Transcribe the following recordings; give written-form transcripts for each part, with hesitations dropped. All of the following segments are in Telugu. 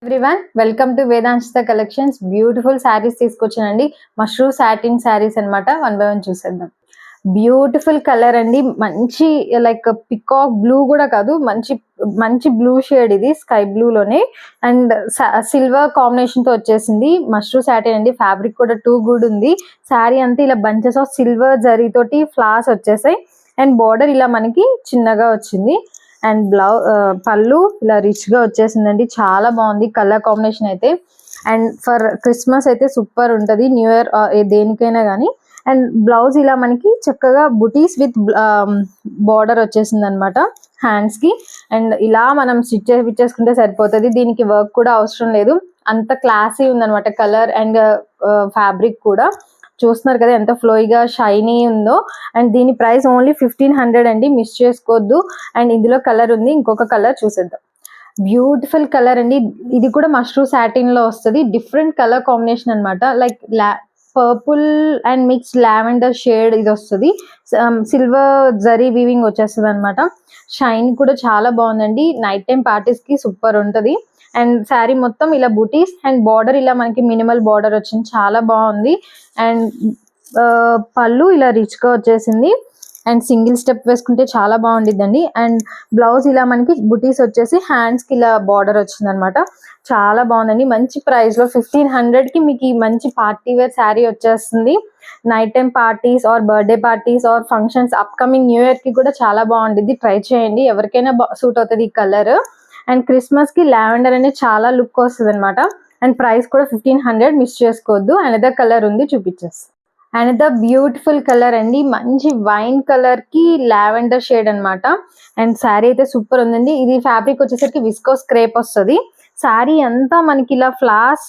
Everyone welcome to Vedanshita collections. Beautiful saris తీసుకొచ్చానండి. మష్రూ సాటిన్ శారీస్ అన్నమాట. 1 by 1 చూసేద్దాం. బ్యూటిఫుల్ కలర్ అండి. మంచి లైక్ పికాక్ బ్లూ కూడా కాదు, మంచి మంచి బ్లూ షేడ్, ఇది స్కై బ్లూ లోనే అండ్ సిల్వర్ కాంబినేషన్ తో వచ్చేసింది. మష్రూ సాటిన్ అండి. ఫ్యాబ్రిక్ కూడా టూ గుడ్ ఉంది. శారీ అంతా ఇలా బంచెస్ ఆఫ్ సిల్వర్ జరీ తోటి ఫ్లవర్స్ వచ్చేసాయి అండ్ బార్డర్ ఇలా మనకి చిన్నగా వచ్చింది అండ్ పళ్ళు ఇలా రిచ్ గా వచ్చేసిందండి. చాలా బాగుంది కలర్ కాంబినేషన్ అయితే. అండ్ ఫర్ క్రిస్మస్ అయితే సూపర్ ఉంటది, న్యూ ఇయర్ దేనికైనా కానీ. అండ్ బ్లౌజ్ ఇలా మనకి చక్కగా బుటీస్ విత్ బార్డర్ వచ్చేసింది అనమాట హ్యాండ్స్ కి. అండ్ ఇలా మనం స్టిచ్ చేసుకుంటే సరిపోతుంది, దీనికి వర్క్ కూడా అవసరం లేదు. అంత క్లాసీ ఉందన్నమాట కలర్ అండ్ ఫ్యాబ్రిక్ కూడా. చూస్తున్నారు కదా ఎంత ఫ్లోయిగా షైనీ ఉందో. అండ్ దీని ప్రైస్ ఓన్లీ 1500 అండి, మిస్ చేసుకోవద్దు. అండ్ ఇందులో కలర్ ఉంది, ఇంకొక కలర్ చూసేద్దాం. బ్యూటిఫుల్ కలర్ అండి. ఇది కూడా మష్రూ సాటిన్ లో వస్తుంది. డిఫరెంట్ కలర్ కాంబినేషన్ అనమాట. Like purple and mix lavender shade ఇది వస్తుంది. సిల్వర్ జరీ వీవింగ్ వచ్చేస్తుంది అనమాట. షైన్ కూడా చాలా బాగుందండి. నైట్ టైం పార్టీస్ కి సూపర్ ఉంటది. అండ్ శారీ మొత్తం ఇలా బూటీస్ అండ్ బార్డర్ ఇలా మనకి మినిమల్ బార్డర్ వచ్చింది, చాలా బాగుంది. అండ్ పళ్ళు ఇలా రిచ్ గా వచ్చేసింది అండ్ సింగిల్ స్టెప్ వేసుకుంటే చాలా బాగుండిద్దండి. అండ్ బ్లౌజ్ ఇలా మనకి బుటీస్ వచ్చేసి హ్యాండ్స్ కి ఇలా బార్డర్ వచ్చింది అనమాట. చాలా బాగుందండి. మంచి ప్రైస్ లో 1500 కి మీకు ఈ మంచి పార్టీ వేర్ శారీ వచ్చేస్తుంది. Night time parties or birthday parties or functions, upcoming new year కి కూడా చాలా బాగుండిద్ది. ట్రై చేయండి, ఎవరికైనా సూట్ అవుతుంది ఈ కలర్. అండ్ క్రిస్మస్ కి లావెండర్ అనేది చాలా లుక్ వస్తుంది అనమాట. అండ్ ప్రైస్ కూడా 1500, మిస్ చేసుకోవద్దు. అనదర్ కలర్ ఉంది, చూపించేస్తాను. అనదర్ బ్యూటిఫుల్ కలర్ అండి. మంచి వైన్ కలర్ కి లావెండర్ షేడ్ అనమాట. అండ్ శారీ అయితే సూపర్ ఉందండి. ఇది ఫ్యాబ్రిక్ వచ్చేసరికి విస్కోస్ క్రేప్ వస్తుంది. శారీ అంతా మనకి ఇలా ఫ్లవర్స్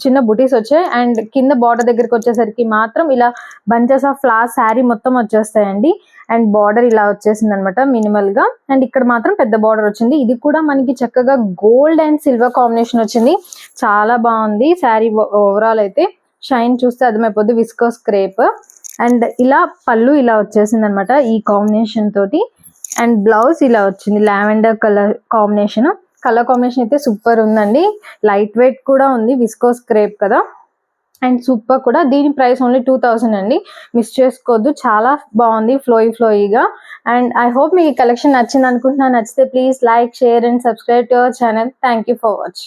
చిన్న బుటీస్ వచ్చాయి అండ్ కింద బార్డర్ దగ్గరికి వచ్చేసరికి మాత్రం ఇలా బంచెస్ ఆఫ్ ఫ్లవర్స్ శారీ మొత్తం వచ్చేస్తాయండి. అండ్ బార్డర్ ఇలా వచ్చేసింది అనమాట మినిమల్ గా. అండ్ ఇక్కడ మాత్రం పెద్ద బార్డర్ వచ్చింది. ఇది కూడా మనకి చక్కగా గోల్డ్ అండ్ సిల్వర్ కాంబినేషన్ వచ్చింది. చాలా బాగుంది శారీ ఓవరాల్ అయితే. షైన్ చూస్తే అర్థమైపోద్ది, విస్కోస్ క్రేప్. అండ్ ఇలా పళ్ళు ఇలా వచ్చేసింది అనమాట ఈ కాంబినేషన్ తోటి. అండ్ బ్లౌజ్ ఇలా వచ్చింది lavender colour combination. Colour combination అయితే సూపర్ ఉందండి. లైట్ వెయిట్ కూడా ఉంది, విస్కోస్ క్రేప్ కదా. అండ్ సూపర్ కూడా. దీని ప్రైస్ ఓన్లీ 2000 అండి, మిస్ చేసుకోవద్దు. చాలా బాగుంది ఫ్లోయిగా. అండ్ ఐ హోప్ మీకు ఈ కలెక్షన్ నచ్చింది అనుకుంటున్నాను. నచ్చితే please like, share and subscribe to our channel. Thank you for watch.